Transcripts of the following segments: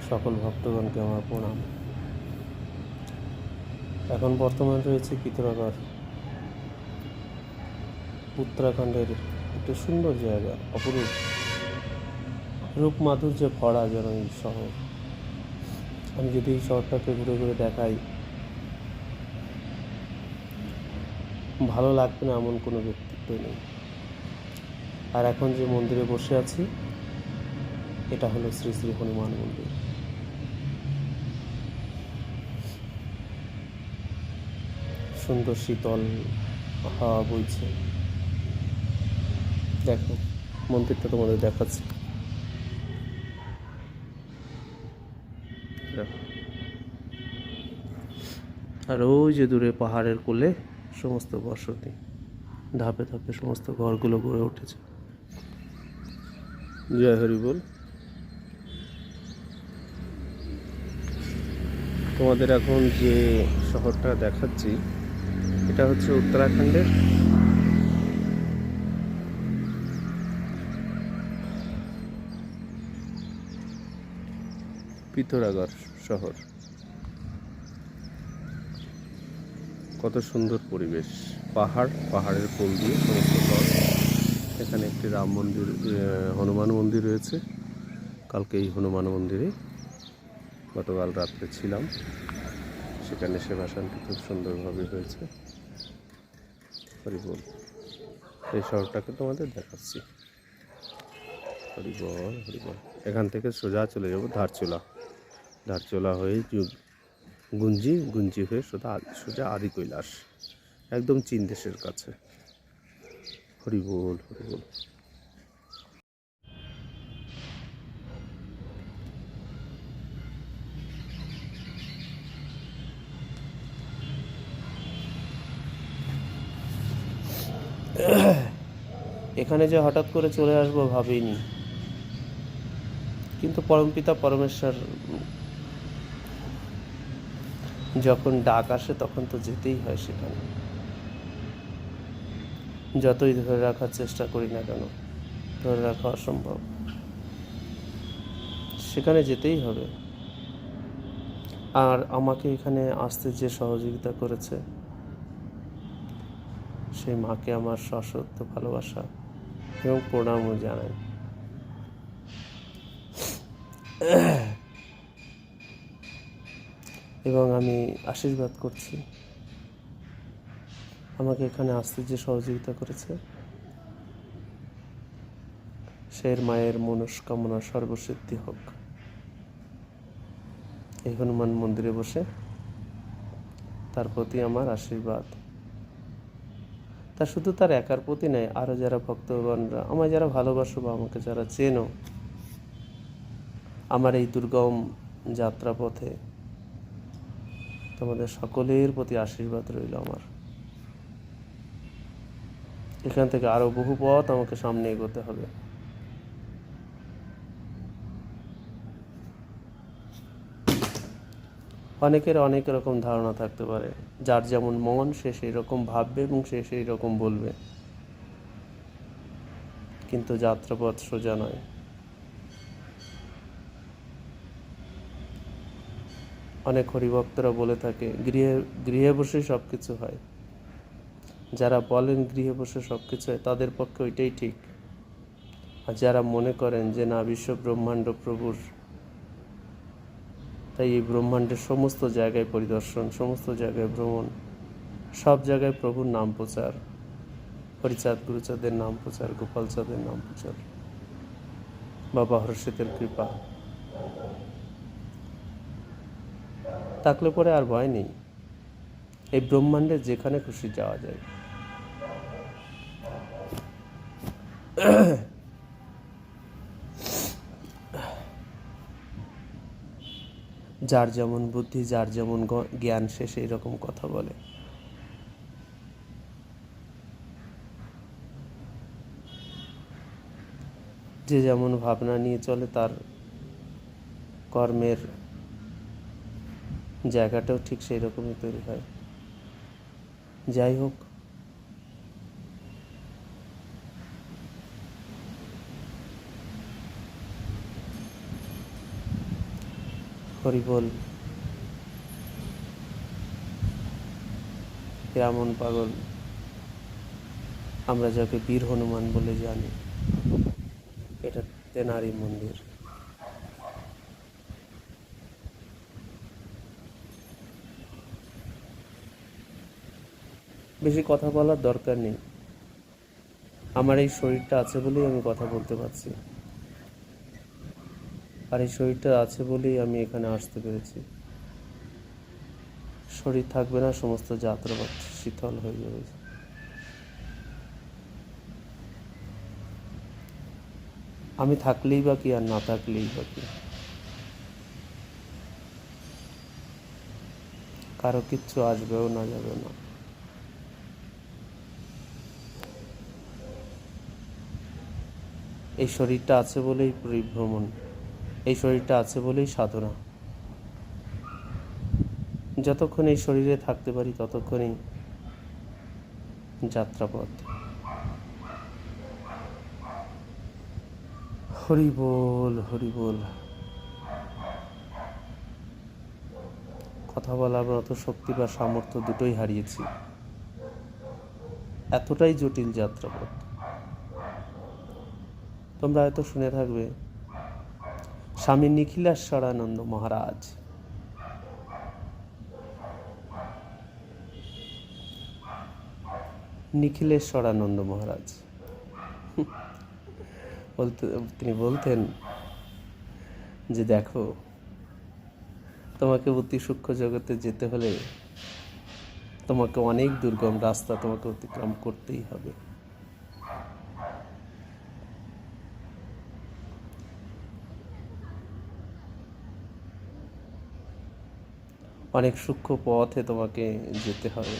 সকল ভক্তগণকে আমার প্রণাম। এখন বর্তমান রয়েছে পিথোরাগড়, উত্তরাখণ্ডের একটা সুন্দর জায়গা, অপরূপ রূপ মাধুর্যে ভরা যেন এই শহর। আমি যদি এই শহরটাকে ঘুরে ঘুরে দেখাই, ভালো লাগবে না এমন কোনো ব্যক্তিত্ব নেই। আর এখন যে মন্দিরে বসে আছি, এটা হলো শ্রী শ্রী হনুমান মন্দির। সুন্দর শীতল হাওয়া বইছে। দেখো, মন্দিরটা তোমাদের দেখাচ্ছি। দেখো, আর ওই যে দূরে পাহাড়ের কোলে সমস্ত বসতি, ধাপে ধাপে সমস্ত ঘরগুলো গড়ে উঠেছে। জয় হরি বল। তোমাদের এখন যে শহরটা দেখাচ্ছি, এটা হচ্ছে উত্তরাখণ্ডের পিথোরাগড় শহর। কত সুন্দর পরিবেশ, পাহাড়ের কোল দিয়ে সমস্ত ঘর। এখানে একটি রাম মন্দির, হনুমান মন্দির রয়েছে। কালকে এই হনুমান মন্দিরে গতকাল রাত্রে ছিলাম, সেখানে সেবা শান্তি খুব সুন্দরভাবে হয়েছে। হরিবল। এই শহরটাকে তোমাদের দেখাচ্ছি। হরিবল হরিবল। এখান থেকে সোজা চলে যাব ধারচুলা হয়ে গুঞ্জি হয়ে সোজা আদি কৈলাস, একদম চীন দেশের কাছে। হরিবল হরিবল। এখানে যে হঠাৎ করে চলে আসবো ভাবিনি, কিন্তু পরমপিতা পরমেশ্বর যখন ডাক আসে তখন তো যেতেই হয় সেখানে। যতই ধরে রাখার চেষ্টা করি না কেন, ধরে রাখা অসম্ভব। সেখানে যেতেই হবে। আর আমাকে এখানে আসতে যে সহযোগিতা করেছে, সেই মাকে আমার সশ্রদ্ধ ভালোবাসা এবং প্রণামও জানাই। এবং আমি আশীর্বাদ করছি, আমাকে এখানে আসতে যে সহযোগিতা করেছে, সেই মায়ের মনস্কামনা সর্বসিদ্ধি হোক। এই হনুমান মন্দিরে বসে তার প্রতি আমার আশীর্বাদ। তা শুধু তার একার প্রতি নয়, আরও যারা ভক্তগণরা আমায় যারা ভালোবাসো বা আমাকে যারা চেনো, আমার এই দুর্গম যাত্রাপথে তোমাদের সকলের প্রতি আশীর্বাদ রইল আমার। এখান থেকে আরও বহু পথ আমাকে সামনে এগোতে হবে। অনেকের অনেক রকম ধারণা থাকতে পারে, যার যেমন মন সে সেই রকম ভাববে এবং সে সেই রকম বলবে, কিন্তু যাত্রাপথ সোজা নয়। অনেক হরিভক্তরা বলে থাকে গৃহে বসে সব কিছু হয়। যারা বলেন গৃহে বসে সব কিছু হয়, তাদের পক্ষে ওইটাই ঠিক। আর যারা মনে করেন যে না, বিশ্ব ব্রহ্মাণ্ড প্রভুর, তাই এই ব্রহ্মাণ্ডের সমস্ত জায়গায় পরিদর্শন, সমস্ত জায়গায় ভ্রমণ, সব জায়গায় প্রভুর নাম প্রচার, হরিচাঁদ গুরুচাঁদের নাম প্রচার, গোপাল চাঁদের নাম প্রচার, বাবা হরষিতের কৃপা থাকলে পরে আর ভয় নেই। এই ব্রহ্মাণ্ডে যেখানে খুশি যাওয়া যায়। যার যেমন বুদ্ধি, যার যেমন জ্ঞান, সে সেই রকম কথা বলে। যে যেমন ভাবনা নিয়ে চলে, তার কর্মের জায়গাটাও ঠিক সেই রকমই তৈরি হয়। যাই হোক, হরিবোল। রামন পাগল, আমরা যাকে বীর হনুমান বলে জানি, এটা তেনারি মন্দির। বেশি কথা বলার দরকার নেই, আমার এই শরীরটা আছে বলেই আমি কথা বলতে পারছি, আর এই শরীরটা আছে বলেই আমি এখানে আসতে পেরেছি। শরীর থাকবে না, সমস্ত যাত্রাপথ শীতল হয়ে যাবে। আমি থাকলেই বা কি, আর না থাকলেই বা কি, কারো কিচ্ছু আসবেও না, যাবে না। এই শরীরটা আছে বলেই পরিভ্রমণ, এই শরীরটা আছে বলেই সাধনা। যতক্ষণ এই শরীরে থাকতে পারি ততক্ষণই যাত্রাপথ। হরি বল, হরি বল। কথা বলার মতো শক্তি বা সামর্থ্য দুটোই হারিয়েছি, এতটাই জটিল যাত্রাপথ। তোমরা হয়তো শুনে থাকবে স্বামী নিখিলেশ্বরানন্দ মহারাজ, নিখিলেশ্বরানন্দ মহারাজ তিনি বলতেন যে দেখো, তোমাকে অতি সূক্ষ্ম জগতে যেতে হলে তোমাকে অনেক দুর্গম রাস্তা তোমাকে অতিক্রম করতেই হবে। অনেক সূক্ষ্ম পথে তোমাকে যেতে হবে।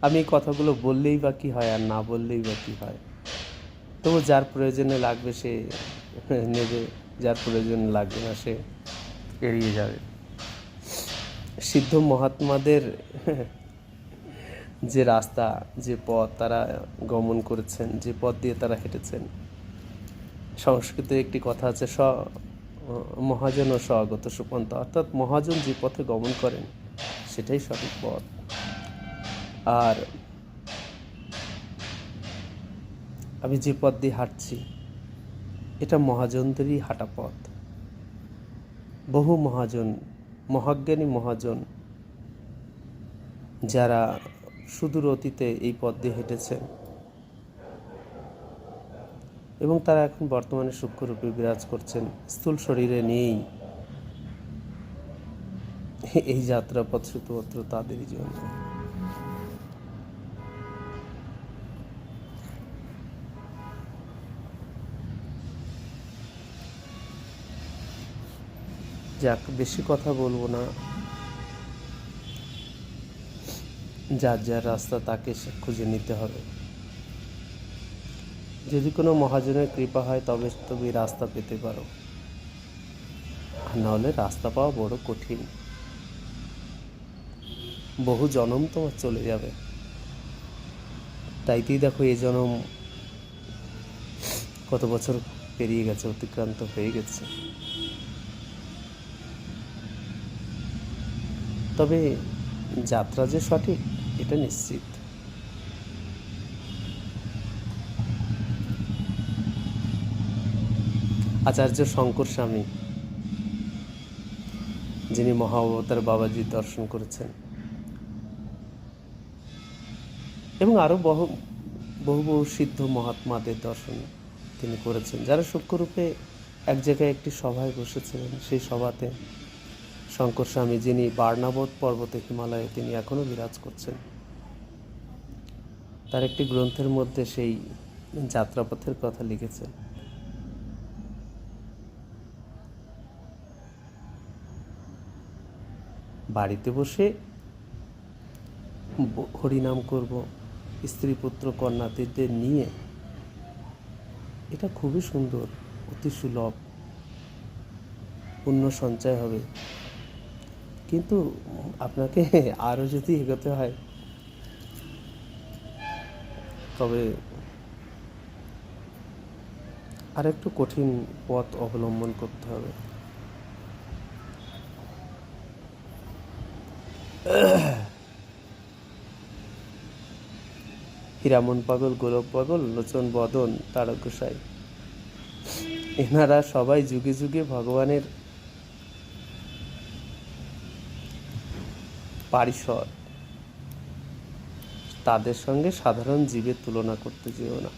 আমি এই কথাগুলো বললেই বা কি হয়, আর না বললেই বা কি হয়। তবু যার প্রয়োজনে লাগবে সে নেবে, যার প্রয়োজনে লাগবে না সে এড়িয়ে যাবে। সিদ্ধ মহাত্মাদের যে রাস্তা, যে পথ তারা গমন করেছেন, যে পথ দিয়ে তারা হেঁটেছেন, সংস্কৃতে একটি কথা আছে, মহাজন ও স্বগত সুপন্থা, অর্থাৎ মহাজন যে পথে গমন করেন সেটাই সঠিক পথ। আর আমি যে পথ দিয়ে হাঁটছি এটা মহাজনদেরই হাঁটা পথ। বহু মহাজন, মহাজ্ঞানী মহাজন যারা সুদূর অতীতে এই পথ দিয়ে হেঁটেছেন এবং তারা এখন বর্তমানে সূক্ষ্মরূপে বিরাজ করছেন, স্থূল শরীরে নেই। এই যাত্রাপথ শুধুমাত্র তাদেরই জন্য। যাক, বেশি কথা বলবো না, যার যার রাস্তা তাকে সে খুঁজে নিতে হবে। যদি কোনো মহাজনের কৃপা হয় তবে তুমি রাস্তা পেতে পারো, আর নাহলে রাস্তা পাওয়া বড় কঠিন। বহু জনম তোমার চলে যাবে, তাইতেই দেখো এই জনম কত বছর পেরিয়ে গেছে, অতিক্রান্ত হয়ে গেছে। তবে যাত্রা যে সঠিক এটা নিশ্চিত। আচার্য শঙ্কর স্বামী, যিনি মহা অবতার বাবাজির দর্শন করেছেন এবং আরও বহু বহু বহু সিদ্ধ মহাত্মাদের দর্শন তিনি করেছেন, যারা সূক্ষ্মরূপে এক জায়গায় একটি সভায় বসেছিলেন। সেই সভাতে শঙ্কর স্বামী, যিনি বার্নাবত পর্বতে হিমালয়ে তিনি এখনও বিরাজ করছেন, তার একটি গ্রন্থের মধ্যে সেই যাত্রাপথের কথা লিখেছেন। বাড়িতে বসে হরিনাম করব, স্ত্রী পুত্র কন্যাদের নিয়ে, এটা খুবই সুন্দর, অতি সুলভ, পুণ্য সঞ্চয় হবে। কিন্তু আপনাকে আরও যদি এগোতে হয় তবে আর একটু কঠিন পথ অবলম্বন করতে হবে। হীরামন পাগল, গোলক পাগল, লোচন বদন, তারক গোসাই, এনারা সবাই যুগে যুগে ভগবানের পারিষদ। তাদের সঙ্গে সাধারণ জীবের তুলনা করতে যেও না।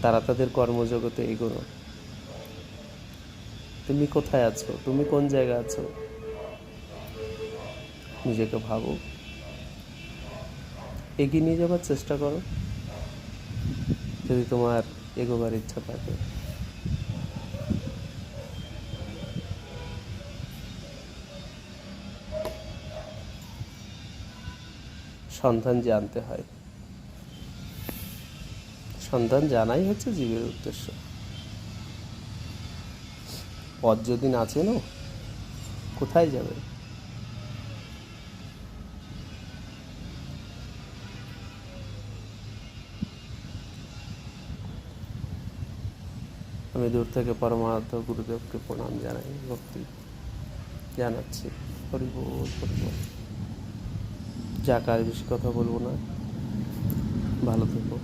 তারা তাদের কর্মজগতে এগোনো। তুমি কোথায় আছো? তুমি কোন জায়গায় আছো? নিজেকে ভাবো, এগিয়ে নিয়ে যাবার চেষ্টা করো যদি তোমার এগোবার ইচ্ছা থাকে। সন্ধান জানতে হয়, সন্ধান জানাই হচ্ছে জীবের উদ্দেশ্য। পথ যদি না চেনো, কোথায় যাবে? আমি দূর থেকে পরমারাধ্য গুরুদেবকে প্রণাম জানাই, ভক্তি জানাচ্ছি। হরি বল, হরি বল। যাক, আর বেশি কথা বলবো না। ভালো থেকো।